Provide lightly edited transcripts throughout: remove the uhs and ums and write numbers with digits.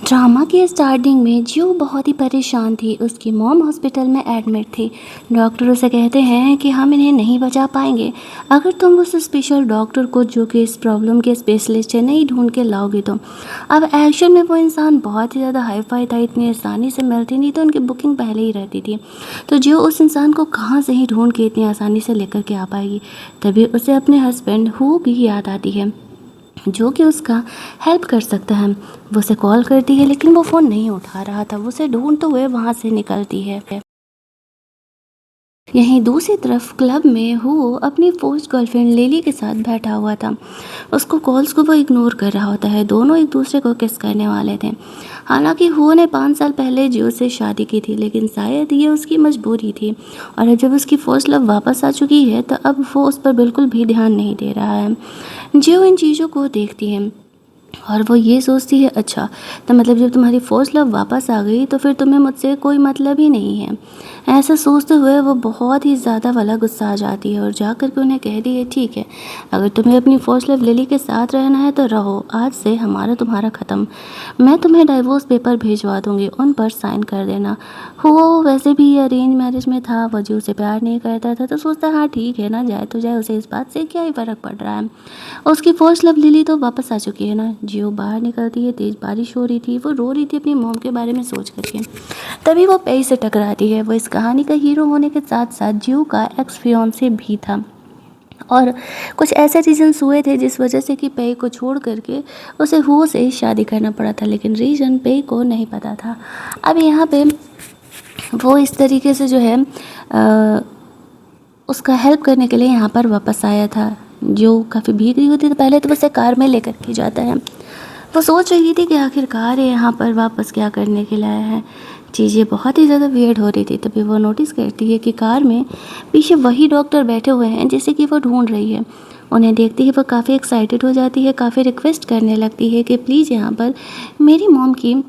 Drama की starting में जो बहुत ही परेशान थी, उसकी मॉम हॉस्पिटल में एडमिट थी। डॉक्टर उसे कहते हैं कि हम इन्हें नहीं बचा पाएंगे अगर तुम उस स्पेशल डॉक्टर को जो कि इस प्रॉब्लम के स्पेशलिस्ट है नहीं ढूंढ के लाओगे तो। अब एक्शन में वो इंसान बहुत ही ज़्यादा हाई फाई था, इतनी आसानी से मिलती नहीं तो उनकी बुकिंग पहले ही रहती थी। तो जो उस इंसान को कहाँ से ही ढूंढ के इतनी आसानी से लेकर के आ पाएगी। तभी उसे अपने हस्बैंड हु की याद आती है, जो कि उसका हेल्प कर सकता है। वो उसे कॉल करती है लेकिन वो फ़ोन नहीं उठा रहा था। वो उसे ढूंढते हुए वहाँ से निकलती है। यहीं दूसरी तरफ क्लब में वो अपनी पोस्ट गर्लफ्रेंड लिली के साथ बैठा हुआ था। उसको कॉल्स को वो इग्नोर कर रहा होता है। दोनों एक दूसरे को किस करने वाले थे। हालांकि वो ने 5 साल पहले जियो से शादी की थी, लेकिन शायद ये उसकी मजबूरी थी। और अब जब उसकी फर्स्ट लव वापस आ चुकी है तो अब वो उस पर बिल्कुल भी ध्यान नहीं दे रहा है। जियो इन चीज़ों को देखती है और वो ये सोचती है, अच्छा तो मतलब जब तुम्हारी फर्स्ट लव वापस आ गई तो फिर तुम्हें मुझसे कोई मतलब ही नहीं है। ऐसा सोचते हुए वो बहुत ही ज़्यादा वाला गुस्सा आ जाती है और जा कर के उन्हें कह दी है, ठीक है अगर तुम्हें अपनी फर्स्ट लव लिली के साथ रहना है तो रहो, आज से हमारा तुम्हारा ख़त्म। मैं तुम्हें डाइवोर्स पेपर भिजवा दूँगी, उन पर साइन कर देना। वो वैसे भी अरेंज मैरिज में था, वो जो उसे प्यार नहीं करता था तो सोचता हाँ ठीक है ना, जाए तो जाए, उसे इस बात से क्या ही फ़र्क पड़ रहा है। उसकी फर्स्ट लव लिली तो वापस आ चुकी है ना। जियो बाहर निकलती है, तेज़ बारिश हो रही थी, वो रो रही थी अपनी मॉम के बारे में सोच करके। तभी वो पेई से टकराती है। वो इस कहानी का हीरो होने के साथ साथ जियो का एक्स फियोंसे भी था और कुछ ऐसे रीजन्स हुए थे जिस वजह से कि पेई को छोड़ करके उसे हुओ से शादी करना पड़ा था, लेकिन रीज़न पेई को नहीं पता था। अब यहाँ पे वो इस तरीके से जो है उसका हेल्प करने के लिए यहाँ पर वापस आया था। जो काफ़ी भीग रही होती तो पहले तो उसे कार में लेकर के जाता है। वो सोच रही थी कि आखिरकार ये यहाँ पर वापस क्या करने के लिए आया है। चीज़ें बहुत ही ज़्यादा वियर्ड हो रही थी। तभी वो नोटिस करती है कि कार में पीछे वही डॉक्टर बैठे हुए हैं जिसे कि वो ढूंढ रही है। उन्हें देखती है वो काफ़ी एक्साइटेड हो जाती है, काफ़ी रिक्वेस्ट करने लगती है कि प्लीज़ यहाँ पर मेरी मॉम की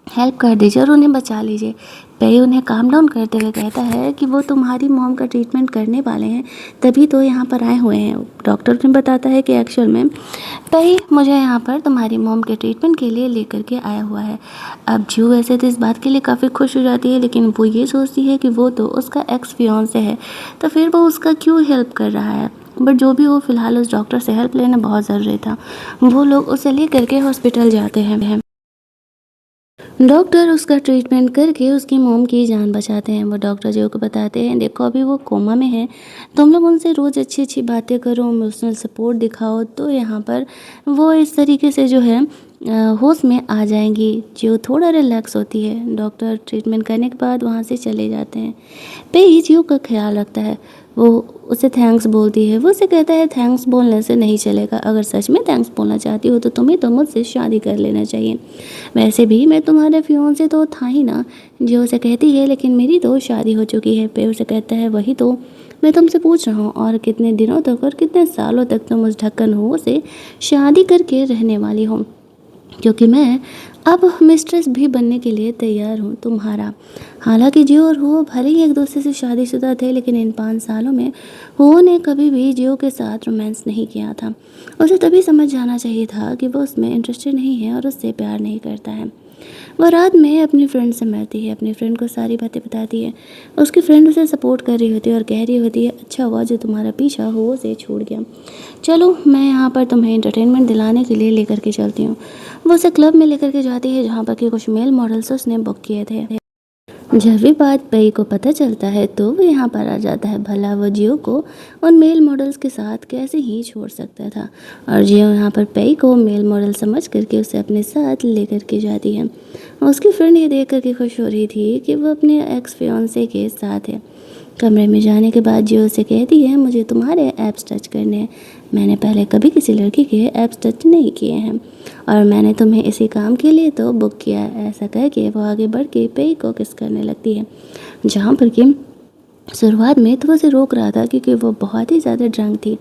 हेल्प कर दीजिए और उन्हें बचा लीजिए। पेई उन्हें काम डाउन करते हुए कहता है कि वो तुम्हारी मॉम का ट्रीटमेंट करने वाले हैं, तभी तो यहाँ पर आए हुए हैं। डॉक्टर उन्हें बताता है कि एक्चुअल में पेई मुझे यहाँ पर तुम्हारी मॉम के ट्रीटमेंट के लिए लेकर के आया हुआ है। अब जियो वैसे तो इस बात के लिए काफ़ी खुश हो जाती है, लेकिन वो ये सोचती है कि वो तो उसका एक्स फियोंसे है, तो फिर वो उसका क्यों हेल्प कर रहा है। बट जो भी हो, फिलहाल उस डॉक्टर से हेल्प लेना बहुत ज़रूरी था। वो लोग उसे ले करके हॉस्पिटल जाते हैं। डॉक्टर उसका ट्रीटमेंट करके उसकी मॉम की जान बचाते हैं। वो डॉक्टर जो को बताते हैं, देखो अभी वो कोमा में है, तुम लोग उनसे रोज़ अच्छी अच्छी बातें करो, इमोशनल सपोर्ट दिखाओ, तो यहाँ पर वो इस तरीके से जो है होश में आ जाएंगी, जो थोड़ा रिलैक्स होती है। डॉक्टर ट्रीटमेंट करने के बाद वहाँ से चले जाते हैं। पे जियो का ख्याल रखता है। वो उसे थैंक्स बोलती है। वो उसे कहता है थैंक्स बोलने से नहीं चलेगा, अगर सच में थैंक्स बोलना चाहती हो तो तुम्हें तो मुझसे शादी कर लेना चाहिए। वैसे भी मैं तुम्हारे फियोंसे तो था ही ना। जो उसे कहती है, लेकिन मेरी तो शादी हो चुकी है। पे उसे कहता है वही तो मैं तुमसे पूछ रहा हूँ, और कितने दिनों तक और कितने सालों तक तुम उस ढक्कन हो से शादी करके रहने वाली हो, क्योंकि मैं अब मिस्ट्रेस भी बनने के लिए तैयार हूँ तुम्हारा। हालांकि जियो और हो भले ही एक दूसरे से शादीशुदा थे, लेकिन इन 5 सालों में हो ने कभी भी जियो के साथ रोमांस नहीं किया था। उसे तभी समझ जाना चाहिए था कि वो उसमें इंटरेस्टेड नहीं है और उससे प्यार नहीं करता है। वो रात में अपनी फ्रेंड से मिलती है, अपनी फ्रेंड को सारी बातें बताती है। उसकी फ्रेंड उसे सपोर्ट कर रही होती है और कह रही होती है, अच्छा हुआ जो तुम्हारा पीछा हो से छूट गया, चलो मैं यहाँ पर तुम्हें एंटरटेनमेंट दिलाने के लिए लेकर के चलती हूँ। वो उसे क्लब में लेकर के जाती है जहाँ पर कि कुछ मेल मॉडल्स उसने बुक किए थे। जब भी बात पेई को पता चलता है तो वो यहाँ पर आ जाता है। भला वो जियो को उन मेल मॉडल्स के साथ कैसे ही छोड़ सकता था। और जियो यहाँ पर पेई को मेल मॉडल समझ करके उसे अपने साथ लेकर के जाती है। उसकी फ्रेंड ये देख करके खुश हो रही थी कि वो अपने एक्स फियोंसे के साथ है। कमरे में जाने के बाद जियो से कहती है, मुझे तुम्हारे ऐप्स टच करने हैं। मैंने पहले कभी किसी लड़की के ऐप्स टच नहीं किए हैं और मैंने तुम्हें इसी काम के लिए तो बुक किया है। ऐसा कह के वो आगे बढ़ के पेई को किस करने लगती है, जहाँ पर कि शुरुआत में तो वो उसे रोक रहा था क्योंकि वो बहुत ही ज़्यादा ड्रंक थी,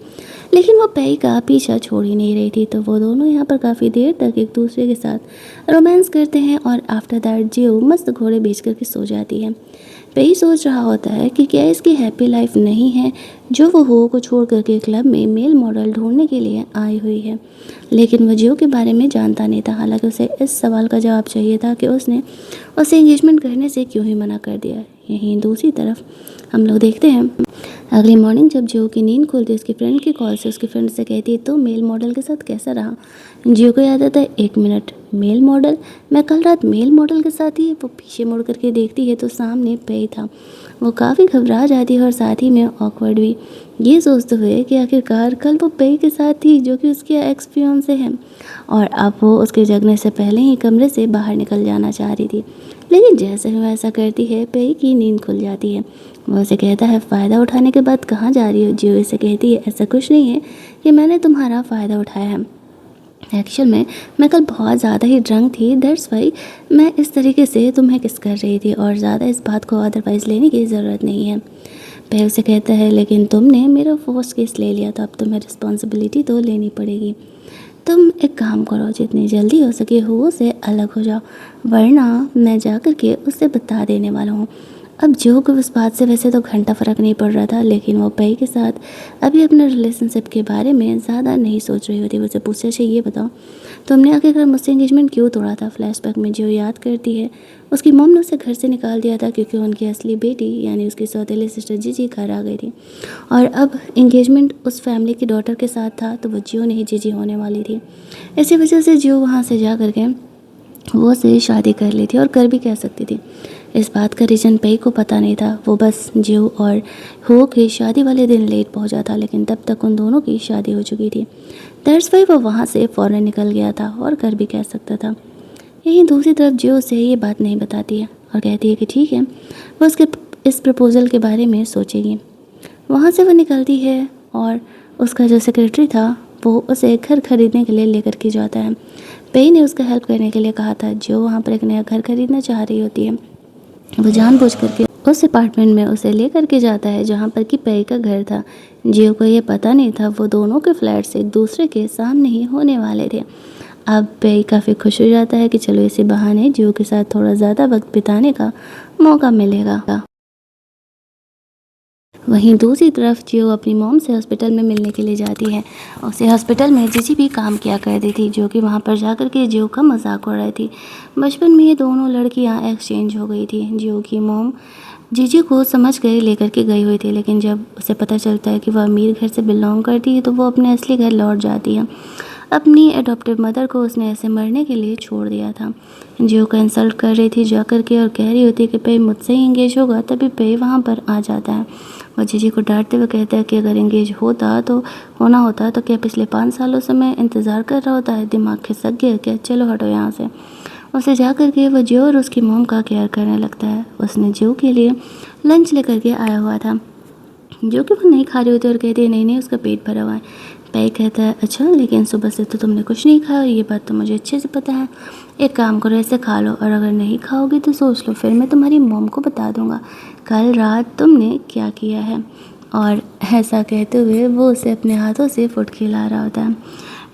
लेकिन वो पेई का पीछा छोड़ ही नहीं रही थी। तो वो दोनों यहाँ पर काफ़ी देर तक एक दूसरे के साथ रोमांस करते हैं और आफ्टर दैट जियो मस्त घोड़े बेच करके सो जाती है। पेई सोच रहा होता है कि क्या इसकी हैप्पी लाइफ नहीं है जो वो हो को छोड़ करके क्लब में मेल मॉडल ढूंढने के लिए आई हुई है। लेकिन वो जियो के बारे में जानता नहीं था। हालांकि उसे इस सवाल का जवाब चाहिए था कि उसने उसे एंगेजमेंट करने से क्यों ही मना कर दिया। यहीं दूसरी तरफ हम लोग देखते हैं अगली मॉर्निंग जब जियो की नींद खुलती है उसकी फ्रेंड की कॉल से उसकी फ्रेंड से कहती है तो मेल मॉडल के साथ कैसा रहा। जियो को याद आता है 1 मिनट, मेल मॉडल, मैं कल रात मेल मॉडल के साथ ही। वो पीछे मुड़ करके देखती है तो सामने पेई था। वो काफ़ी घबरा जाती है और साथ ही में ऑकवर्ड भी, ये सोचते हुए कि आखिरकार कल वो पेई के साथ थी जो कि उसके एक्स फियोंसे है और अब वो उसके जगने से पहले ही कमरे से बाहर निकल जाना चाह रही थी। लेकिन जैसे ही वैसा करती है पेई की नींद खुल जाती है। वो उसे कहता है फ़ायदा उठाने के बाद कहाँ जा रही हो। जियो इसे कहती है ऐसा कुछ नहीं है कि मैंने तुम्हारा फ़ायदा उठाया है, एक्चुअल में मैं कल बहुत ज़्यादा ही ड्रंक थी, दैट्स वाई मैं इस तरीके से तुम्हें किस कर रही थी और ज़्यादा इस बात को अदरवाइज़ लेने की ज़रूरत नहीं है। पे उसे कहता है लेकिन तुमने मेरा फोर्स केस ले लिया तो अब तुम्हें रिस्पॉन्सिबिलिटी तो लेनी पड़ेगी। तुम एक काम करो, जितनी जल्दी हो सके हो से अलग हो जाओ, वरना मैं जा कर के उससे बता देने वाला हूँ। अब जो को उस बात से वैसे तो घंटा फ़र्क नहीं पड़ रहा था, लेकिन वो पेई के साथ अभी अपने रिलेशनशिप के बारे में ज़्यादा नहीं सोच रही होती। उसे पूछा चाहिए ये बताओ तुमने आखिरकार मुझसे एंगेजमेंट क्यों तोड़ा था। फ्लैशबैक में जो याद करती है उसकी मॉम ने उसे घर से निकाल दिया था क्योंकि उनकी असली बेटी यानी उसकी सौतेली सिस्टर जीजी घर आ गई थी और अब एंगेजमेंट उस फैमिली की डॉटर के साथ था तो वो जियो नहीं जीजी होने वाली थी। इसी वजह से जियो वहाँ से जा कर के वो से शादी कर ली थी और कर भी कह सकती थी। इस बात का रीज़न पेई को पता नहीं था। वो बस जियो और हो की शादी वाले दिन लेट पहुंचा था, लेकिन तब तक उन दोनों की शादी हो चुकी थी। दैट्स वाई वो वहाँ से फ़ौरन निकल गया था और कर भी कह सकता था। यहीं दूसरी तरफ जियो से ये बात नहीं बताती है और कहती है कि ठीक है वो उसके इस प्रपोज़ल के बारे में सोचेगी। वहाँ से वो निकलती है और उसका जो सेक्रेटरी था वो उसे घर खरीदने के लिए लेकर के जाता है। पेई ने उसका हेल्प करने के लिए कहा था। जो वहाँ पर एक नया घर खरीदना चाह रही होती है वो जानबूझ करके उस अपार्टमेंट में उसे लेकर के जाता है जहाँ पर कि पेई का घर था। जियो को ये पता नहीं था वो दोनों के फ्लैट्स एक दूसरे के सामने ही होने वाले थे। अब पेई काफ़ी खुश हो जाता है कि चलो इसी बहाने जियो के साथ थोड़ा ज़्यादा वक्त बिताने का मौका मिलेगा। वहीं दूसरी तरफ जियो अपनी मॉम से हॉस्पिटल में मिलने के लिए जाती है। उसे हॉस्पिटल में जीजी भी काम किया करती थी जो कि वहाँ पर जाकर के जियो का मजाक उड़ा रही थी। बचपन में ये दोनों लड़कियाँ एक्सचेंज हो गई थी। जियो की मॉम जीजी को समझ कर लेकर के गई हुई थी, लेकिन जब उसे पता चलता है कि वह अमीर घर से बिलोंग करती है तो वो अपने असली घर लौट जाती है। अपनी एडॉप्टेड मदर को उसने ऐसे मरने के लिए छोड़ दिया था। जियो का इंसल्ट कर रही थी जाकर के और कह रही होती है कि पे मुझसे ही इंगेज होगा, तभी पे वहाँ पर आ जाता है। वो जीजी को डांटते हुए कहता है कि अगर इंगेज होना होता तो क्या पिछले 5 सालों से मैं इंतज़ार कर रहा होता है, दिमाग खिसक गया क्या, चलो हटो यहाँ से। उसे जा कर के वो जियो और उसकी मोम का केयर करने लगता है। उसने जियो के लिए लंच लेकर के आया हुआ था जो कि वो नहीं खा रही होती और कहती है नहीं नहीं उसका पेट भरा हुआ है। पेई कहता है अच्छा लेकिन सुबह से तो तुमने कुछ नहीं खाया और ये बात तो मुझे अच्छे से पता है। एक काम करो ऐसे खा लो और अगर नहीं खाओगी तो सोच लो, फिर मैं तुम्हारी मॉम को बता दूंगा कल रात तुमने क्या किया है। और ऐसा कहते हुए वो उसे अपने हाथों से फुट खिला रहा होता है।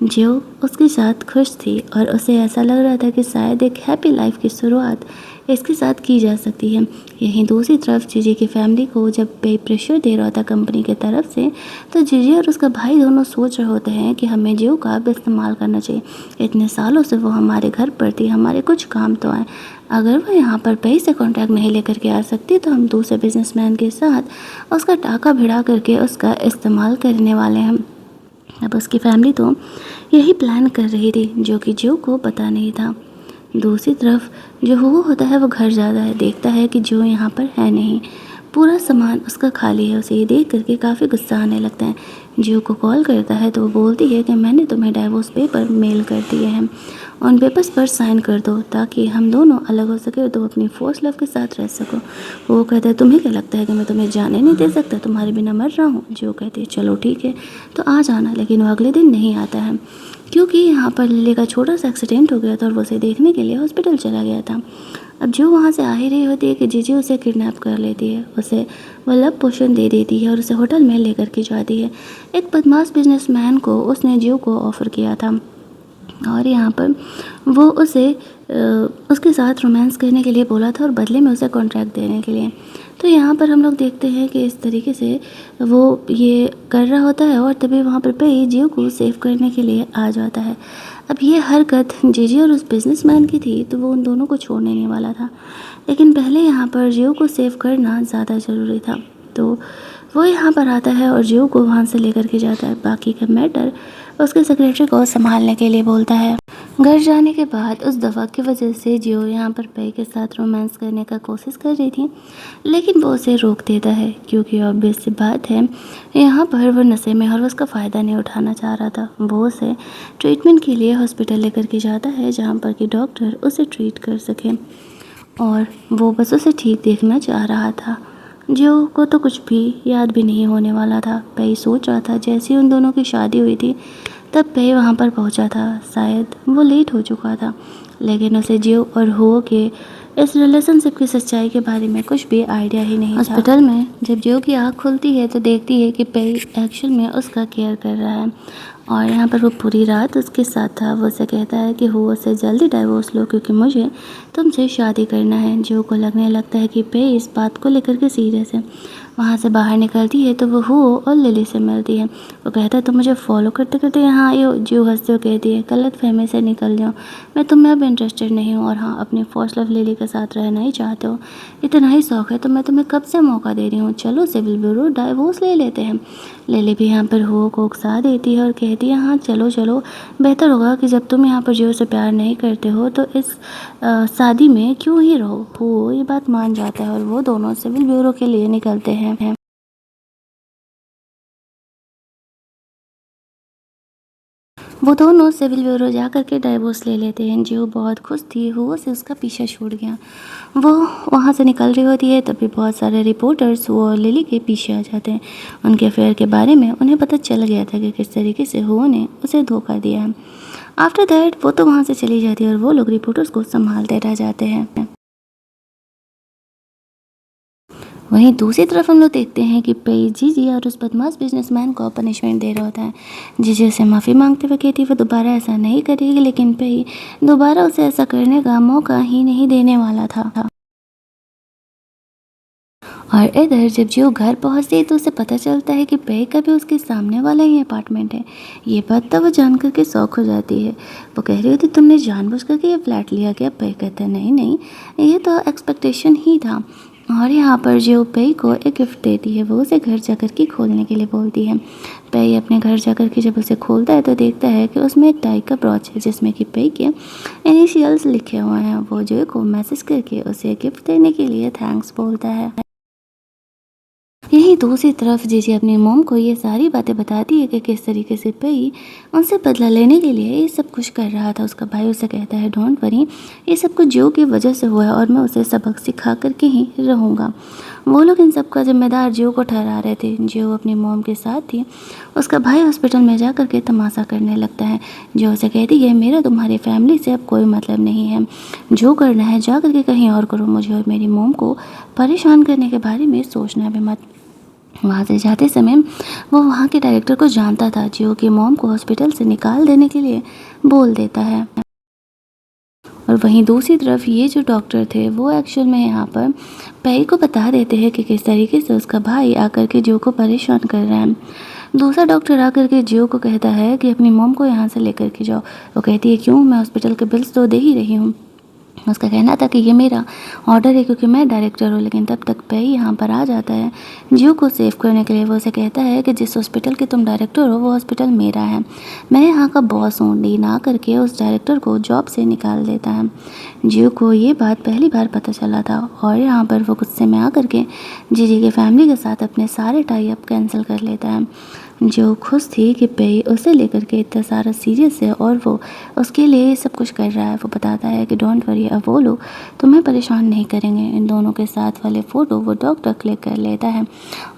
जियो उसके साथ खुश थी और उसे ऐसा लग रहा था कि शायद एक हैप्पी लाइफ की शुरुआत इसके साथ की जा सकती है। यहीं दूसरी तरफ जीजी की फैमिली को जब पे प्रेशर दे रहा था कंपनी की तरफ से तो जीजी और उसका भाई दोनों सोच रहे होते हैं कि हमें जियो का अब इस्तेमाल करना चाहिए। इतने सालों से वो हमारे घर पर थी, हमारे कुछ काम तो आए। अगर वो यहाँ पर पे से कॉन्ट्रैक्ट नहीं लेकर के आ सकती तो हम दूसरे बिजनेसमैन के साथ उसका टाका भिड़ा करके उसका इस्तेमाल करने वाले हैं। अब उसकी फैमिली तो यही प्लान कर रही थी जो कि जियो को पता नहीं था। दूसरी तरफ जो हो होता है वो घर जाता है, देखता है कि जो यहाँ पर है नहीं, पूरा सामान उसका खाली है। उसे ये देख करके काफ़ी गुस्सा आने लगता है। जियो को कॉल करता है तो वो बोलती है कि मैंने तुम्हें डाइवोर्स पेपर मेल कर दिए हैं, उन पेपर्स पर साइन कर दो ताकि हम दोनों अलग हो सके और तुम अपनी फर्स्ट लव के साथ रह सको। वो कहता है तुम्हें क्या लगता है कि मैं तुम्हें जाने नहीं दे सकता, तुम्हारे बिना मर रहा हूँ। जियो कहती है चलो ठीक है तो आ जाना, लेकिन वो अगले दिन नहीं आता है क्योंकि यहाँ पर लिली का छोटा सा एक्सीडेंट हो गया था और वो उसे देखने के लिए हॉस्पिटल चला गया था। अब जो वहाँ से आ ही रही होती है कि जीजी उसे किडनैप कर लेती है, उसे वो लव पोशन दे देती है और उसे होटल में लेकर के जाती है। एक बदमाश बिजनेसमैन को उसने जियो को ऑफ़र किया था और यहाँ पर वो उसे उसके साथ रोमांस करने के लिए बोला था और बदले में उसे कॉन्ट्रैक्ट देने के लिए। तो यहाँ पर हम लोग देखते हैं कि इस तरीके से वो ये कर रहा होता है और तभी वहाँ पर पे जियो को सेव करने के लिए आ जाता है। अब ये हरकत जीजी और उस बिजनेसमैन की थी तो वो उन दोनों को छोड़ने नहीं वाला था, लेकिन पहले यहाँ पर जियो को सेव करना ज़्यादा ज़रूरी था। तो वो यहाँ पर आता है और जियो को वहाँ से लेकर के जाता है। बाकी का मैटर उसके सेक्रेटरी को संभालने के लिए बोलता है। घर जाने के बाद उस दवा की वजह से जियो यहाँ पर पे के साथ रोमांस करने का कोशिश कर रही थी, लेकिन वो उसे रोक देता है क्योंकि ऑब्वियस सी बात है यहाँ पर वो नशे में और वो उसका फ़ायदा नहीं उठाना चाह रहा था। वो उसे ट्रीटमेंट के लिए हॉस्पिटल लेकर के जाता है जहाँ पर कि डॉक्टर उसे ट्रीट कर सके, और वो बस उसे ठीक देखना चाह रहा था। जियो को तो कुछ भी याद भी नहीं होने वाला था। पे सोच रहा था जैसे उन दोनों की शादी हुई थी तब पे वहाँ पर पहुँचा था, शायद वो लेट हो चुका था, लेकिन उसे जियो और हो के इस रिलेशनशिप की सच्चाई के बारे में कुछ भी आइडिया ही नहीं था। हॉस्पिटल में जब जियो की आँख खुलती है तो देखती है कि पे एक्चुअल में उसका केयर कर रहा है और यहाँ पर वो पूरी रात उसके साथ था। वो उसे कहता है कि हो उसे जल्दी डाइवोर्स लो क्योंकि मुझे तुमसे शादी करना है। जियो को लगने लगता है कि पे इस बात को लेकर के सीरियस है। वहाँ से बाहर निकलती है तो वो हो और लिली से मिलती है। वो कहता है तुम मुझे फॉलो करते करते यहाँ आई हो। जियो हंसते हुए कहती है गलत फहमी से निकल जाओ, मैं तुम में अब इंटरेस्टेड नहीं हूँ और हाँ अपनी फर्स्ट लव लिली के साथ रहना ही चाहते हो, इतना ही शौक है तो मैं तुम्हें कब से मौका दे रही हूँ, चलो सिविल ब्यूरो डाइवोर्स ले लेते हैं। लिली भी यहाँ पर हो को उकसा देती है और कहती है हाँ चलो चलो, बेहतर होगा कि जब तुम यहाँ पर जियो से प्यार नहीं करते हो तो इस शादी में क्यों ही रहो। वो ये बात मान जाता है और वो दोनों सिविल ब्यूरो के लिए निकलते हैं। वो दोनों सिविल ब्यूरो जा कर के डाइवोर्स ले लेते हैं। जियो बहुत खुश थी, वो से उसका पीछा छूट गया। वो वहाँ से निकल रही होती है तभी बहुत सारे रिपोर्टर्स वो और लिली के पीछे आ जाते हैं। उनके अफेयर के बारे में उन्हें पता चल गया था कि किस तरीके से हुओ ने उसे धोखा दिया है। आफ्टर दैट वो तो वहाँ से चली जाती है और वो लोग रिपोर्टर्स को संभालते रह जाते हैं। वहीं दूसरी तरफ हम लोग देखते हैं कि पे जीजी और उस बदमाश बिजनेसमैन को पनिशमेंट दे रहा होता है। जीजी उसे माफ़ी मांगते हुए कहती है वो दोबारा ऐसा नहीं करेगी, लेकिन पे दोबारा उसे ऐसा करने का मौका ही नहीं देने वाला था। और इधर जब जियो घर पहुंचती है तो उसे पता चलता है कि पे का भी उसके सामने वाला ही अपार्टमेंट है। ये बात तो वो जान करके शौक हो जाती है। वो कह रही होती तुमने जानबूझ करके ये फ्लैट लिया क्या? पे कहता है नहीं नहीं, ये तो एक्सपेक्टेशन ही था। और यहाँ पर जियो पे को एक गिफ्ट देती है। वो उसे घर जाकर के खोलने के लिए बोलती है। पे अपने घर जाकर के जब उसे खोलता है तो देखता है कि उसमें एक टाई का ब्रॉच है जिसमें कि पे के इनिशियल्स लिखे हुए हैं। वो जियो को मैसेज करके उसे गिफ्ट देने के लिए थैंक्स बोलता है। यहीं दूसरी तरफ जीजी अपनी मोम को ये सारी बातें बताती है कि किस तरीके से पई उनसे बदला लेने के लिए ये सब कुछ कर रहा था। उसका भाई उसे कहता है डोंट वरी, ये सब कुछ जियो की वजह से हुआ है और मैं उसे सबक सिखा करके ही रहूँगा। वो लोग इन सब का जिम्मेदार जियो को ठहरा रहे थे। जियो अपनी मोम के साथ थी। उसका भाई हॉस्पिटल में जा कर के तमाशा करने लगता है। जियो उसे कहती है मेरा तुम्हारी फैमिली से अब कोई मतलब नहीं है, जो करना है जा करके कहीं और करो, मुझे और मेरी मोम को परेशान करने के बारे में सोचना भी मत। वहाँ से जाते समय वो वहाँ के डायरेक्टर को जानता था। जियो की मॉम को हॉस्पिटल से निकाल देने के लिए बोल देता है। और वहीं दूसरी तरफ ये जो डॉक्टर थे वो एक्चुअल में यहाँ पर पे को बता देते हैं कि किस तरीके से उसका भाई आकर के जियो को परेशान कर रहा है। दूसरा डॉक्टर आकर के जियो को कहता है कि अपनी मॉम को यहाँ से लेकर के जाओ। वो कहती है क्यों, मैं हॉस्पिटल के बिल्स तो दे ही रही हूँ। उसका कहना था कि ये मेरा ऑर्डर है क्योंकि मैं डायरेक्टर हूँ, लेकिन तब तक पे यहाँ पर आ जाता है जियो को सेव करने के लिए। वो उसे कहता है कि जिस हॉस्पिटल के तुम डायरेक्टर हो वो हॉस्पिटल मेरा है, मैं यहाँ का बॉस हूँ। डीन आ करके उस डायरेक्टर को जॉब से निकाल देता है। जियो को ये बात पहली बार पता चला था और यहाँ पर वो गुस्से में आ करके जीजी के फैमिली के साथ अपने सारे टाई अप कैंसिल कर लेता है। जो खुश थी कि पे उसे लेकर के इतना सारा सीरियस है और वो उसके लिए सब कुछ कर रहा है। वो बताता है कि डोंट वरी, अब वो लोग तुम्हें परेशान नहीं करेंगे। इन दोनों के साथ वाले फ़ोटो वो डॉक्टर क्लिक कर लेता है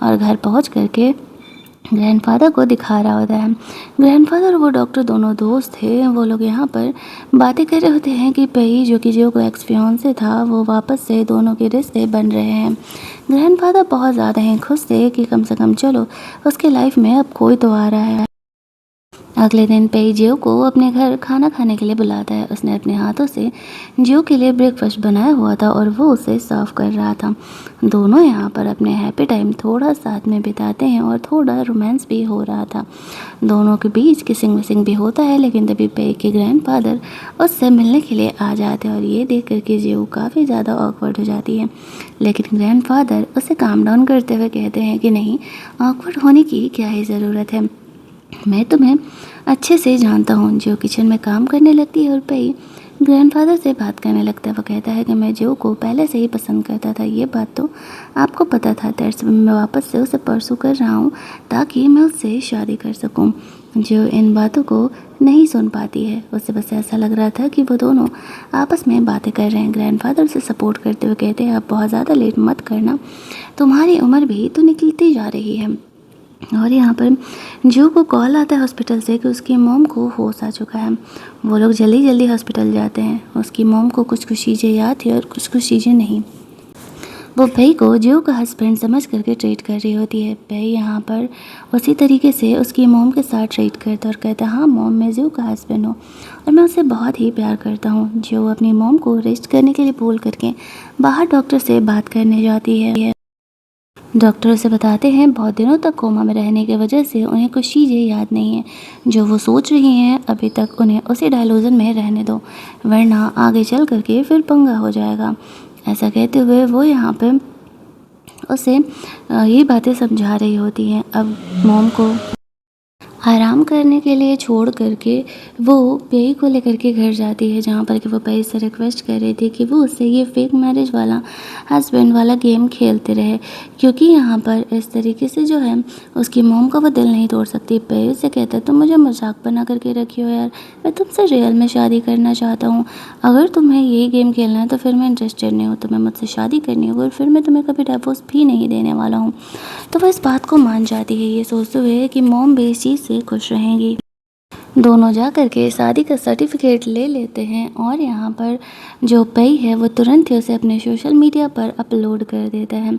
और घर पहुंच करके ग्रैंडफादर को दिखा रहा होता है। ग्रैंडफादर और वो डॉक्टर दोनों दोस्त थे। वो लोग यहाँ पर बातें कर रहे होते हैं कि पे जो कि जियो को एक्स फियांसे था वो वापस से दोनों के रिश्ते बन रहे हैं। ग्रैंडफादर बहुत ज़्यादा ही खुश थे कि कम से कम चलो उसके लाइफ में अब कोई तो आ रहा है। अगले दिन पेई जियो को अपने घर खाना खाने के लिए बुलाता है। उसने अपने हाथों से जियो के लिए ब्रेकफास्ट बनाया हुआ था और वो उसे सर्व कर रहा था। दोनों यहाँ पर अपने हैप्पी टाइम थोड़ा साथ में बिताते हैं और थोड़ा रोमांस भी हो रहा था। दोनों के बीच किसिंग विसिंग भी होता है, लेकिन तभी पेई के ग्रैंडफादर उससे मिलने के लिए आ जाते हैं और ये देख कर के जियो काफ़ी ज़्यादा ऑकवर्ड हो जाती है। लेकिन ग्रैंडफादर उसे काम डाउन करते हुए कहते हैं कि नहीं, ऑकवर्ड होने की क्या ही ज़रूरत है, मैं तुम्हें अच्छे से जानता हूँ। जो किचन में काम करने लगती है और पेई ग्रैंडफादर से बात करने लगता है। वो कहता है कि मैं जो को पहले से ही पसंद करता था, ये बात तो आपको पता था। दैट्स मैं वापस से उसे परसू कर रहा हूँ ताकि मैं उससे शादी कर सकूँ। जो इन बातों को नहीं सुन पाती है, उसे बस ऐसा लग रहा था कि वो दोनों आपस में बातें कर रहे हैं। ग्रैंडफादर उसे सपोर्ट करते हुए कहते हैं, आप बहुत ज़्यादा लेट मत करना, तुम्हारी उम्र भी तो निकलती जा रही है। और यहाँ पर जो को कॉल आता है हॉस्पिटल से कि उसकी मॉम को होश आ चुका है। वो लोग जल्दी जल्दी हॉस्पिटल जाते हैं। उसकी मॉम को कुछ कुछ चीज़ें याद थी और कुछ कुछ चीज़ें नहीं। वो पेई को जियो का हस्बैंड समझ करके ट्रीट कर रही होती है। पेई यहाँ पर उसी तरीके से उसकी मॉम के साथ ट्रीट करता है और कहता है, हाँ मॉम, मैं जियो का हस्बैंड हूँ और मैं उससे बहुत ही प्यार करता हूँ। जियो अपनी मॉम को रेस्ट करने के लिए बोल करके बाहर डॉक्टर से बात करने जाती है। डॉक्टर उसे बताते हैं बहुत दिनों तक कोमा में रहने की वजह से उन्हें कुछ चीज़ें याद नहीं है जो वो सोच रही हैं अभी तक। उन्हें उसी डायलूजन में रहने दो, वरना आगे चल करके फिर पंगा हो जाएगा। ऐसा कहते हुए वो यहाँ पे उसे ये बातें समझा रही होती हैं। अब मॉम को आराम करने के लिए छोड़ करके वो पेई को लेकर के घर जाती है, जहाँ पर कि वो पेई से रिक्वेस्ट कर रही थी कि वो उससे ये फेक मैरिज वाला हस्बैंड वाला गेम खेलते रहे, क्योंकि यहाँ पर इस तरीके से जो है उसकी मॉम का वो दिल नहीं तोड़ सकती। पेई उसे कहता है, तुम मुझे मजाक बना करके रखी हो यार, मैं तुमसे रियल में शादी करना चाहता हूँ। अगर तुम्हें ये गेम खेलना है तो फिर मैं इंटरेस्टेड नहीं हूँ, तुम्हें मुझसे शादी करनी होगी और फिर मैं तुम्हें कभी डिवोर्स भी नहीं देने वाला हूँ। तो वह इस बात को मान जाती है, ये सोचते हुए कि मॉम भी इस चीज़ से खुश रहेंगी। दोनों जा कर के शादी का सर्टिफिकेट ले लेते हैं और यहाँ पर जो पेई है वो तुरंत ही उसे अपने सोशल मीडिया पर अपलोड कर देता है,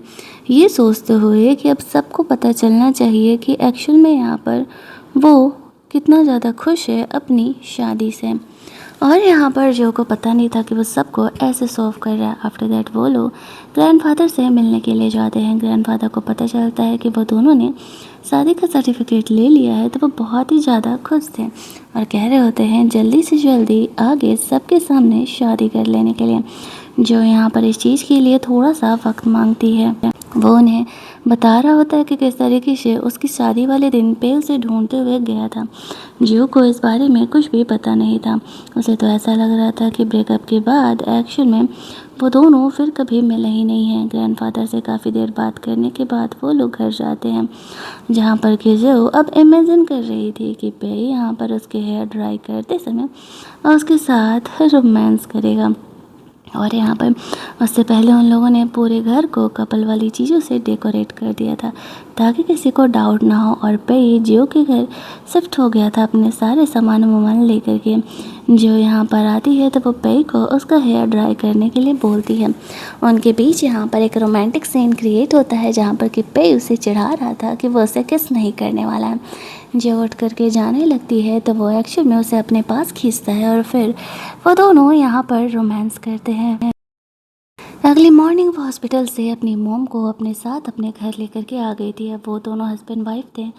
ये सोचते हुए कि अब सबको पता चलना चाहिए कि एक्चुअल में यहाँ पर वो कितना ज़्यादा खुश है अपनी शादी से। और यहाँ पर जो को पता नहीं था कि वो सबको ऐसे सॉल्व कर रहा है। आफ्टर दैट वो लोग ग्रैंडफादर से मिलने के लिए जाते हैं। ग्रैंडफादर को पता चलता है कि वो दोनों ने शादी का सर्टिफिकेट ले लिया है, तो वो बहुत ही ज़्यादा खुश थे और कह रहे होते हैं जल्दी से जल्दी आगे सबके सामने शादी कर लेने के लिए। जो यहाँ पर इस चीज़ के लिए थोड़ा सा वक्त मांगती है। वो उन्हें बता रहा होता है कि किस तरीके से उसकी शादी वाले दिन पे उसे ढूंढते हुए गया था। जियो को इस बारे में कुछ भी पता नहीं था। उसे तो ऐसा लग रहा था कि ब्रेकअप के बाद एक्चुअल में वो दोनों फिर कभी मिले ही नहीं हैं। ग्रैंडफादर से काफ़ी देर बात करने के बाद वो लोग घर जाते हैं, जहाँ पर कि जियो अब इमेजिन कर रही थी कि पेई यहाँ पर उसके हेयर ड्राई करते समय उसके साथ रोमांस करेगा। और यहाँ पर उससे पहले उन लोगों ने पूरे घर को कपल वाली चीज़ों से डेकोरेट कर दिया था ताकि किसी को डाउट ना हो। और पेई जियो के घर शिफ्ट हो गया था अपने सारे सामान वामान लेकर के। जो यहाँ पर आती है तो वो पेई को उसका हेयर ड्राई करने के लिए बोलती है। उनके बीच यहाँ पर एक रोमांटिक सीन क्रिएट होता है, जहाँ पर कि पेई उसे चिढ़ा रहा था कि वो उसे किस नहीं करने वाला है। जो उठ करके जाने लगती है तो वो एक्चुअल में उसे अपने पास खींचता है और फिर वो दोनों यहाँ पर रोमांस करते हैं। अगली मॉर्निंग वो हॉस्पिटल से अपनी मॉम को अपने साथ अपने घर लेकर के आ गई थी। अब वो दोनों हस्बैंड वाइफ थे।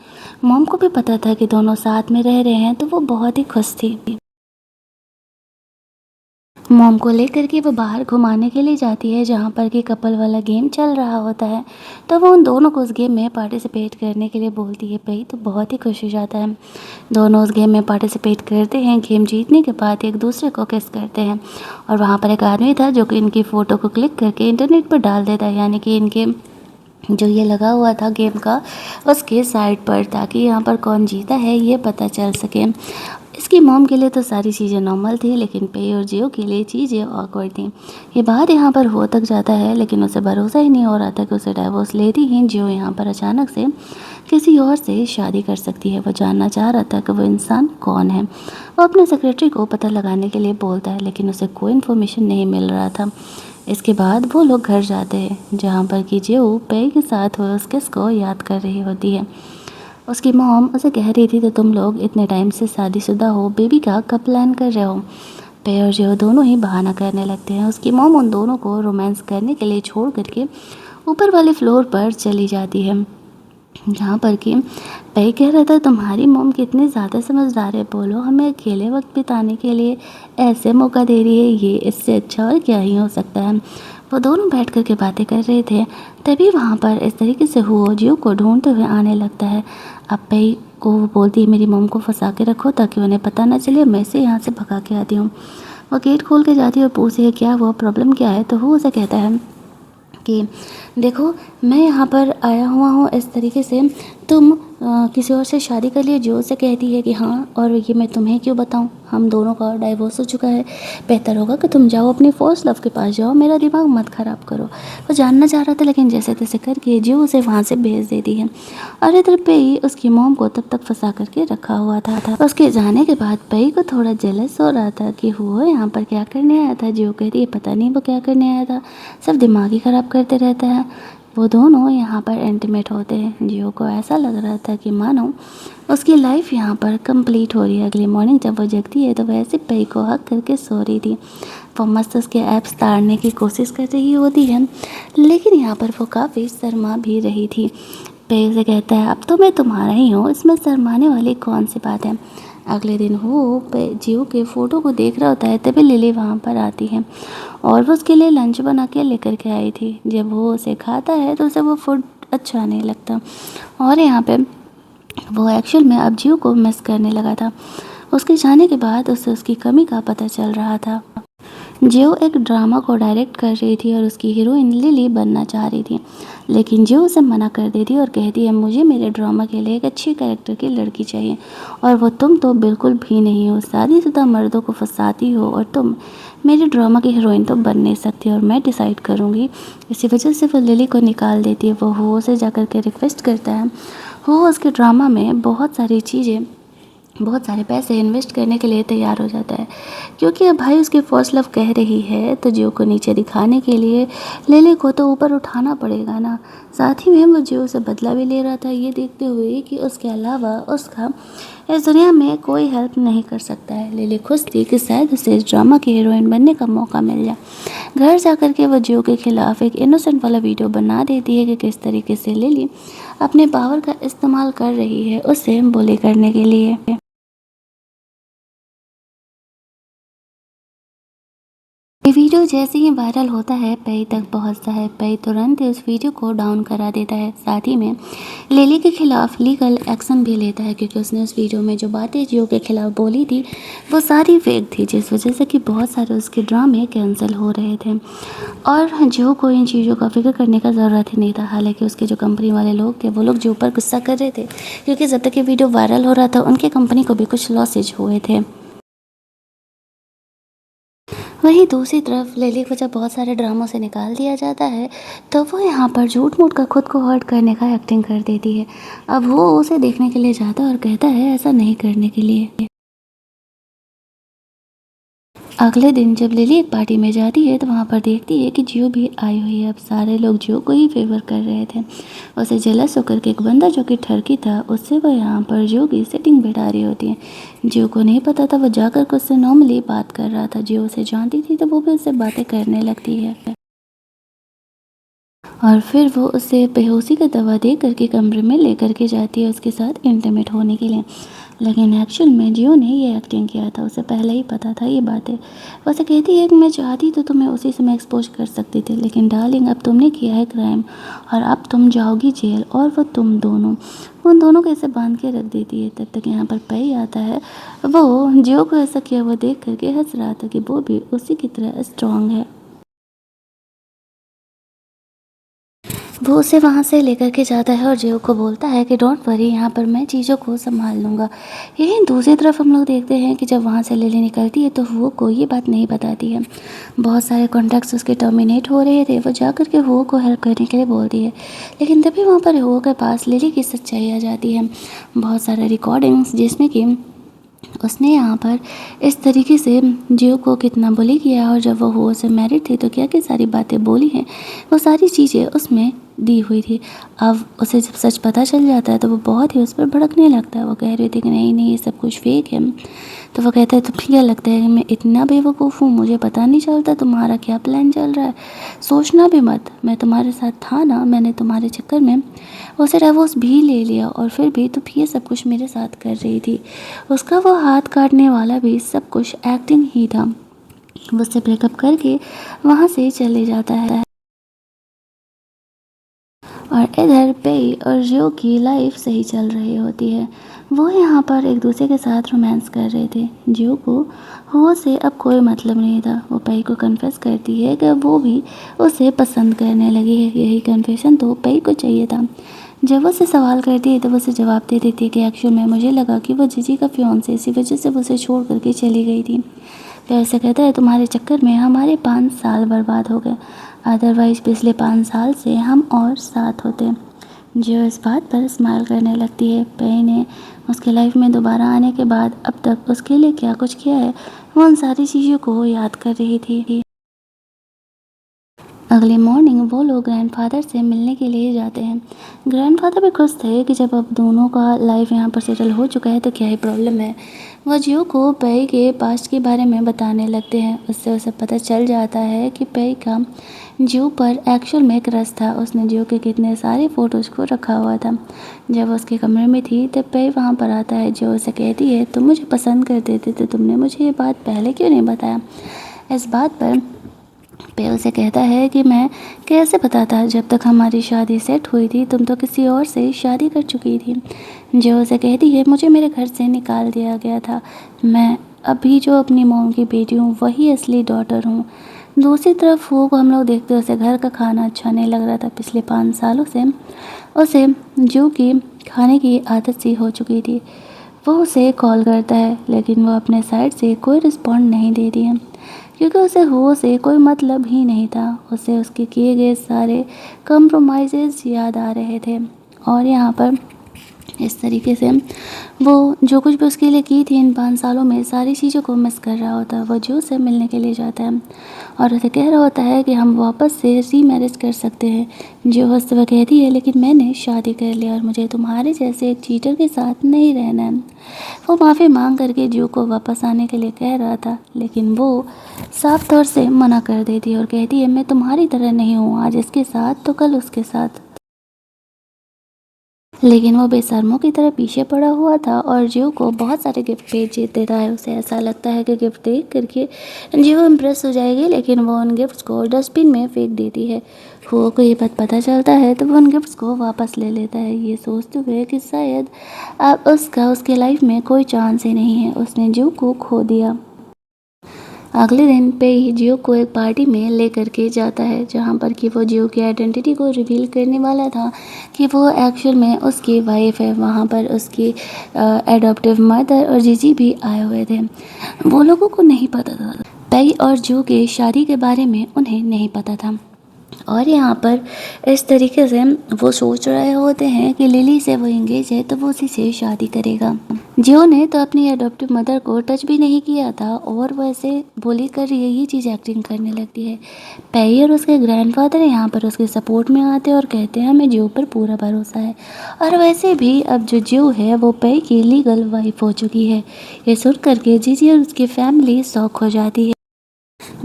मॉम को भी पता था कि दोनों साथ में रह रहे हैं, तो वो बहुत ही खुश थी। मॉम को लेकर के वो बाहर घुमाने के लिए जाती है, जहाँ पर कि कपल वाला गेम चल रहा होता है। तो वो उन दोनों को उस गेम में पार्टिसिपेट करने के लिए बोलती है। पेई तो बहुत ही खुश हो जाता है। दोनों उस गेम में पार्टिसिपेट करते हैं। गेम जीतने के बाद एक दूसरे को किस करते हैं और वहाँ पर एक आदमी था जो कि इनकी फ़ोटो को क्लिक करके इंटरनेट पर डाल देता है, यानी कि इनके जो ये लगा हुआ था गेम का उसके साइड पर, ताकि यहाँ पर कौन जीता है ये पता चल सके। इसकी मॉम के लिए तो सारी चीज़ें नॉर्मल थी, लेकिन पेई और जियो के लिए चीज़ें ऑकवर्ड थी। ये बात यहाँ पर हो तक जाता है, लेकिन उसे भरोसा ही नहीं हो रहा था कि उसे डाइवोर्स लेती ही जियो यहाँ पर अचानक से किसी और से शादी कर सकती है। वो जानना चाह रहा था कि वो इंसान कौन है। वो अपने सेक्रेटरी को पता लगाने के लिए बोलता है, लेकिन उसे कोई इन्फॉर्मेशन नहीं मिल रहा था। इसके बाद वो लोग घर जाते हैं, जहाँ पर कि जियो पेई के साथ हुए उस किस को याद कर रही होती है। उसकी मॉम उसे कह रही थी तो तुम लोग इतने टाइम से शादीशुदा हो, बेबी का कब प्लान कर रहे हो। पे और जो दोनों ही बहाना करने लगते हैं। उसकी मॉम उन दोनों को रोमांस करने के लिए छोड़ करके ऊपर वाले फ्लोर पर चली जाती है, जहाँ पर कि पे कह रहा था तुम्हारी मॉम कितनी ज़्यादा समझदार है, बोलो हमें अकेले वक्त बिताने के लिए ऐसे मौका दे रही है, ये इससे अच्छा और क्या ही हो सकता है। वो दोनों बैठ कर के बातें कर रहे थे, तभी वहाँ पर इस तरीके से हुओ जियो को ढूंढते हुए आने लगता है। अब पे को वो बोलती है मेरी मॉम को फंसा के रखो ताकि उन्हें पता ना चले, मैं इसे यहाँ से भगा के आती हूँ। वो गेट खोल के जाती है और पूछती है क्या वो प्रॉब्लम क्या है, तो वो उसे कहता है कि देखो मैं यहाँ पर आया हुआ हूँ इस तरीके से, तुम किसी और से शादी कर लिए। जो से कहती है कि हाँ, और ये मैं तुम्हें क्यों बताऊँ, हम दोनों का डाइवोर्स हो चुका है, बेहतर होगा कि तुम जाओ अपनी फर्स्ट लव के पास जाओ, मेरा दिमाग मत ख़राब करो। वो जानना चाह रहा था लेकिन जैसे तैसे करके जो उसे वहाँ से भेज देती है। और इधर पे ही उसकी मॉम को तब तक फंसा करके रखा हुआ था। उसके जाने के बाद पे को थोड़ा जेलस हो रहा था कि वो यहाँ पर क्या करने आया था। जो कहती है पता नहीं वो क्या करने आया था, सिर्फ दिमाग ही ख़राब करते रहता है। वो दोनों यहाँ पर इंटीमेट होते हैं। जियो को ऐसा लग रहा था कि मानो उसकी लाइफ यहाँ पर कंप्लीट हो रही है। अगली मॉर्निंग जब वो जगती है तो वैसे पे को हक करके सो रही थी। वो मस्त उसके ऐप्स ताड़ने की कोशिश कर रही होती है, लेकिन यहाँ पर वो काफ़ी शर्मा भी रही थी। पे उसे कहता है अब तो मैं तुम्हारा ही हूँ, इसमें शर्माने वाली कौन सी बात है। अगले दिन वो जियो के फ़ोटो को देख रहा होता है, तभी लिली वहाँ पर आती है और वो उसके लिए लंच बना के लेकर के आई थी। जब वो उसे खाता है तो उसे वो फूड अच्छा नहीं लगता और यहाँ पे वो एक्चुअल में अब जियो को मिस करने लगा था। उसके जाने के बाद उसे उसकी कमी का पता चल रहा था। जियो एक ड्रामा को डायरेक्ट कर रही थी और उसकी हीरोइन लिली बनना चाह रही थी, लेकिन जियो उसे मना कर देती है और कहती है मुझे मेरे ड्रामा के लिए एक अच्छी कैरेक्टर की लड़की चाहिए और वो तुम तो बिल्कुल भी नहीं हो, शादीशुदा मर्दों को फंसाती हो और तुम मेरी ड्रामा की हीरोइन तो बन नहीं सकती और मैं डिसाइड करूँगी। इसी वजह से वो लिली को निकाल देती है। वो हो से जा कर के रिक्वेस्ट करता है। हो उसके ड्रामा में बहुत सारे पैसे इन्वेस्ट करने के लिए तैयार हो जाता है, क्योंकि अब भाई उसकी फर्स्ट लव कह रही है तो जियो को नीचे दिखाने के लिए लिली को तो ऊपर उठाना पड़ेगा ना। साथ ही में वो जियो से बदला भी ले रहा था, ये देखते हुए कि उसके अलावा उसका इस दुनिया में कोई हेल्प नहीं कर सकता है। लिली खुश थी कि शायद उसे इस ड्रामा की हीरोइन बनने का मौका मिल जाए। घर जा कर के वो जियो के खिलाफ एक इनोसेंट वाला वीडियो बना देती है कि किस तरीके से लिली अपने पावर का इस्तेमाल कर रही है उसे बुली करने के लिए। ये वीडियो जैसे ही वायरल होता है पे तक पहुंचता है। पे तुरंत ही उस वीडियो को डाउन करा देता है, साथ ही में लिली के खिलाफ लीगल एक्शन भी लेता है, क्योंकि उसने उस वीडियो में जो बातें जियो के खिलाफ बोली थी वो सारी फेक थी, जिस वजह से कि बहुत सारे उसके ड्रामे कैंसिल हो रहे थे और जियो को इन चीज़ों का फिक्र करने का ज़रूरत ही नहीं था। हालांकि उसके जो कंपनी वाले लोग थे वो लोग जियो पर गुस्सा कर रहे थे, क्योंकि जब तक ये वीडियो वायरल हो रहा था उनके कंपनी को भी कुछ लॉसेज हुए थे। वहीं दूसरी तरफ लिली को जब बहुत सारे ड्रामों से निकाल दिया जाता है तो वो यहाँ पर झूठ मूठ का खुद को हर्ट करने का एक्टिंग कर देती है। अब वो उसे देखने के लिए जाता है और कहता है ऐसा नहीं करने के लिए। अगले दिन जब लिली एक पार्टी में जाती है तो वहाँ पर देखती है कि जियो भी आई हुई है। अब सारे लोग जियो को ही फेवर कर रहे थे। उसे जेलस होकर के एक बंदा जो कि ठरकी था उससे वो यहाँ पर जियो की सेटिंग बैठा रही होती है। जियो को नहीं पता था, वो जाकर के उससे नॉर्मली बात कर रहा था। जियो उसे जानती थी तो वो भी उससे बातें करने लगती है और फिर वो उसे बेहोशी का दवा दे करके कमरे में लेकर के जाती है उसके साथ इंटीमेट होने के लिए। लेकिन एक्चुअल में जियो ने ये एक्टिंग किया था, उसे पहले ही पता था ये बातें। वो उसे कहती है कि मैं चाहती तो तुम्हें उसी समय एक्सपोज कर सकती थी, लेकिन डार्लिंग अब तुमने किया है क्राइम और अब तुम जाओगी जेल। और वो तुम दोनों उन दोनों को ऐसे बांध के रख देती है। तब तक यहाँ पर पे आता है। वो जियो को ऐसा किया हुआ देख करके हंस रहा था कि वो भी उसी की तरह स्ट्रांग है। वो उसे वहाँ से लेकर के जाता है और जियो को बोलता है कि डोंट वरी, यहाँ पर मैं चीज़ों को संभाल लूँगा। यही दूसरी तरफ हम लोग देखते हैं कि जब वहाँ से लिली निकलती है तो वो को ये बात नहीं बताती है। बहुत सारे कॉन्टैक्ट्स उसके टर्मिनेट हो रहे थे। वो जा कर के हो को हेल्प करने के लिए बोलती है, लेकिन तभी वहाँ पर हो के पास लिली की सच्चाई आ जाती है। बहुत सारे रिकॉर्डिंग्स जिसमें कि उसने यहाँ पर इस तरीके से जियो को कितना बुली किया और जब वो से मैरिड थी तो क्या क्या सारी बातें बोली हैं, वो सारी चीज़ें उसमें दी हुई थी। अब उसे जब सच पता चल जाता है तो वो बहुत ही उस पर भड़कने लगता है। वो कह रही थी कि नहीं नहीं, ये सब कुछ फेक है। तो वो कहता है तुम्हें क्या लगता है कि मैं इतना बेवकूफ़ हूँ, मुझे पता नहीं चलता तुम्हारा क्या प्लान चल रहा है? सोचना भी मत, मैं तुम्हारे साथ था ना, मैंने तुम्हारे चक्कर में उसे डिवोर्स भी ले लिया और फिर भी तुम ये सब कुछ मेरे साथ कर रही थी। उसका वो हाथ काटने वाला भी सब कुछ एक्टिंग ही था। वो उससे ब्रेकअप करके वहाँ से चले जाता है। और इधर पेई और जो की लाइफ सही चल रही होती है। वो यहाँ पर एक दूसरे के साथ रोमांस कर रहे थे। जो को हो से अब कोई मतलब नहीं था। वो पेई को कन्फेस करती है कि वो भी उसे पसंद करने लगी है। यही कन्फेशन तो पेई को चाहिए था। जब वो उसे सवाल करती है तो वो उसे जवाब दे देती है कि एक्चुअल में मुझे लगा कि वो जीजी का फियांसे, इसी वजह से वो उसे छोड़ करके चली गई थी। फिर उसे कहता है तुम्हारे चक्कर में हमारे 5 साल बर्बाद हो गए, अदरवाइज़ पिछले 5 साल से हम और साथ होते। जो इस बात पर स्माइल करने लगती है। पेई ने उसके लाइफ में दोबारा आने के बाद अब तक उसके लिए क्या कुछ किया है, वो उन सारी चीज़ों को याद कर रही थी। अगले मॉर्निंग वो लोग ग्रैंडफादर से मिलने के लिए जाते हैं। ग्रैंडफादर भी खुश थे कि जब अब दोनों का लाइफ यहाँ पर सेटल हो चुका है तो क्या ही प्रॉब्लम है। वो जियो को पेई के पास्ट के बारे में बताने लगते हैं। उससे उसे पता चल जाता है कि पेई का जियो पर एक्चुअल में क्रश था। उसने जियो के कितने सारे फ़ोटोज़ को रखा हुआ था। जब उसके कमरे में थी तब पेई वहाँ पर आता है। जो उसे कहती है तुम मुझे पसंद करते थे तो तुमने मुझे ये बात पहले क्यों नहीं बताया? इस बात पर पे उसे कहता है कि मैं कैसे बताता, जब तक हमारी शादी सेट हुई थी तुम तो किसी और से शादी कर चुकी थी। जो उसे कहती है मुझे मेरे घर से निकाल दिया गया था, मैं अभी जो अपनी मॉम की बेटी हूँ वही असली डॉटर हूँ। दूसरी तरफ वो हम लोग देखते उसे घर का खाना अच्छा नहीं लग रहा था। पिछले 5 सालों से उसे जो कि खाने की आदत सी हो चुकी थी। वो उसे कॉल करता है लेकिन वो अपने साइड से कोई रिस्पॉन्ड नहीं दे रही है, क्योंकि उसे हो से कोई मतलब ही नहीं था। उसे उसके किए गए सारे कंप्रोमाइज़ेस याद आ रहे थे और यहाँ पर इस तरीके से वो जो कुछ भी उसके लिए की थी इन 5 सालों में सारी चीज़ों को मिस कर रहा होता है। वो जो से मिलने के लिए जाता है और उसे कह रहा होता है कि हम वापस से री मैरिज कर सकते हैं। जो उससे वह कहती है लेकिन मैंने शादी कर लिया और मुझे तुम्हारे जैसे एक चीटर के साथ नहीं रहना है। वो माफ़ी मांग करके जो को वापस आने के लिए कह रहा था लेकिन वो साफ तौर से मना कर देती है और कहती है मैं तुम्हारी तरह नहीं हूँ, आज इसके साथ तो कल उसके साथ। लेकिन वो बेशर्मों की तरह पीछे पड़ा हुआ था और जियो को बहुत सारे गिफ्ट भेज देता है। उसे ऐसा लगता है कि गिफ्ट देख करके जियो इम्प्रेस हो जाएगी, लेकिन वो उन गिफ्ट्स को डस्टबिन में फेंक देती है। हुओ को ये बात पता चलता है तो वो उन गिफ्ट्स को वापस ले लेता है, ये सोचते हुए कि शायद अब उसका उसके लाइफ में कोई चांस ही नहीं है, उसने जियो को खो दिया। अगले दिन पे ही जियो को एक पार्टी में लेकर के जाता है जहाँ पर कि वो जियो की आइडेंटिटी को रिवील करने वाला था कि वो एक्चुअल में उसकी वाइफ है। वहाँ पर उसकी एडॉप्टिव मदर और जीजी भी आए हुए थे। वो लोगों को नहीं पता था, पेई और जियो के शादी के बारे में उन्हें नहीं पता था। और यहाँ पर इस तरीके से वो सोच रहे होते हैं कि लिली से वो इंगेज है तो वो उसी से शादी करेगा। जियो ने तो अपनी अडॉप्टिव मदर को टच भी नहीं किया था और वो ऐसे बोली कर यही चीज़ एक्टिंग करने लगती है। पेई और उसके ग्रैंडफादर यहाँ पर उसके सपोर्ट में आते हैं और कहते हैं हमें जियो पर पूरा भरोसा है। और वैसे भी अब जो जियो है वो पेई की लीगल वाइफ हो चुकी है। ये सुन करके जीजी और उसकी फैमिली शॉक हो जाती है।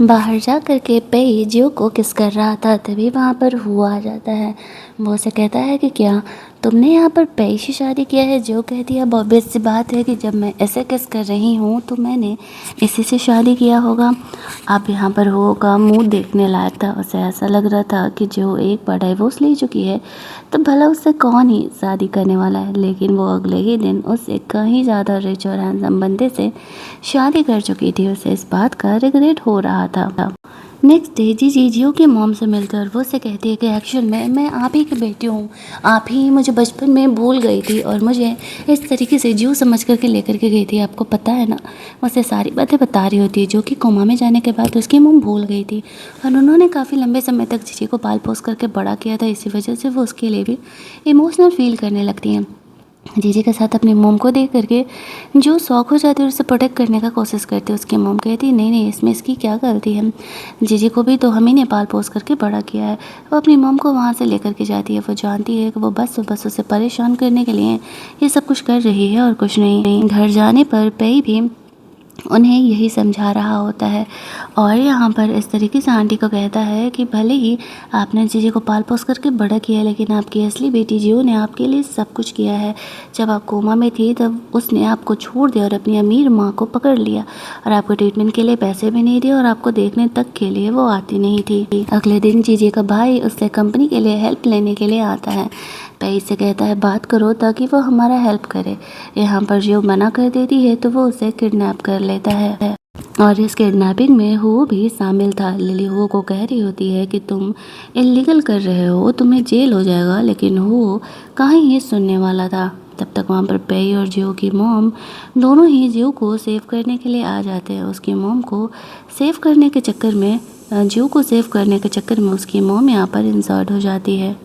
बाहर जा कर के पेई जियो को किस कर रहा था तभी वहाँ पर हुआ आ जाता है। वो उसे कहता है कि क्या तुमने यहाँ पर पेई से शादी किया है? जो कहती है अब ऑब्वियस सी बात है कि जब मैं ऐसे किस कर रही हूँ तो मैंने इसी से शादी किया होगा। अब यहाँ पर हुओ का मुँह देखने लायक था। उसे ऐसा लग रहा था कि जो एक बार डाइवोर्स ले चुकी है तो भला उससे कौन ही शादी करने वाला है। लेकिन वो अगले ही दिन उससे कहीं ज़्यादा रिच और हैंडसम बंदे से शादी कर चुकी थी। उसे इस बात का रिग्रेट हो रहा था। नेक्स्ट डे जीजी जियो के मॉम से मिलकर और वो उससे कहती है कि एक्चुअल में मैं आप ही की बेटी हूँ, आप ही मुझे बचपन में भूल गई थी और मुझे इस तरीके से जियो समझ करके लेकर के गई थी। आपको पता है ना, उसे सारी बातें बता रही होती है जो कि कोमा में जाने के बाद उसकी मॉम भूल गई थी और उन्होंने काफ़ी लंबे समय तक जीजी को पाल पोस करके बड़ा किया था। इसी वजह से वो उसके लिए भी इमोशनल फील करने लगती हैं। जीजी के साथ अपनी मोम को देख करके जो शौक हो जाती है और उसे प्रोटेक्ट करने का कोशिश करती है। उसकी मोम कहती है नहीं नहीं, इसमें इसकी क्या गलती है, जीजी को भी तो हम ही ने पाल पोस करके बड़ा किया है। वो अपनी मोम को वहाँ से लेकर के जाती है। वो जानती है कि वो बस उसे परेशान करने के लिए ये सब कुछ कर रही है और कुछ नहीं। घर जाने पर पेई भी उन्हें यही समझा रहा होता है और यहाँ पर इस तरीके से आंटी को कहता है कि भले ही आपने जीजी को पाल पोस करके बड़ा किया है, लेकिन आपकी असली बेटी जियो ने आपके लिए सब कुछ किया है। जब आप कोमा में थी तब उसने आपको छोड़ दिया और अपनी अमीर माँ को पकड़ लिया और आपको ट्रीटमेंट के लिए पैसे भी नहीं दिए और आपको देखने तक के लिए वो आती नहीं थी। अगले दिन जीजी का भाई उससे कंपनी के लिए हेल्प लेने के लिए आता है। पेई से कहता है बात करो ताकि वो हमारा हेल्प करे। यहाँ पर जो मना कर देती है तो वो उसे किडनैप कर लेता है और इस किडनैपिंग में हु भी शामिल था। लिली हु को कह रही होती है कि तुम इलीगल कर रहे हो, तुम्हें जेल हो जाएगा, लेकिन हु कहाँ ये सुनने वाला था। तब तक वहाँ पर पेई और जियो की मॉम दोनों ही जियो को सेव करने के लिए आ जाते हैं। उसकी मॉम को सेव करने के चक्कर में जियो को सेव करने के चक्कर में उसकी मॉम यहाँ पर इंसर्ट हो जाती है।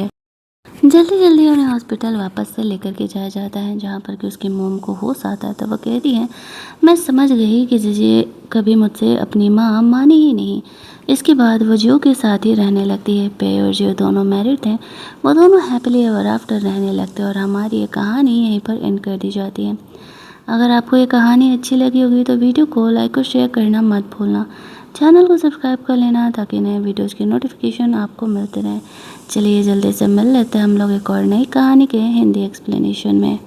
जल्दी जल्दी उन्हें हॉस्पिटल वापस से लेकर के जाया जाता है, जहाँ पर कि उसकी मोम को होश आता है। तो वह कहती है मैं समझ गई कि जीजी कभी मुझसे अपनी माँ मानी ही नहीं। इसके बाद वो जियो के साथ ही रहने लगती है। पे और जियो दोनों मैरिड थे, वो दोनों हैप्पीली एवर आफ्टर रहने लगते हैं और हमारी ये कहानी यहीं पर एंड कर दी जाती है। अगर आपको ये कहानी अच्छी लगी होगी तो वीडियो को लाइक और शेयर करना मत भूलना। चैनल को सब्सक्राइब कर लेना ताकि नए वीडियोज़ की नोटिफिकेशन आपको मिलते रहें। चलिए जल्दी से मिल लेते हैं हम लोग एक और नई कहानी के हिंदी एक्सप्लेनेशन में।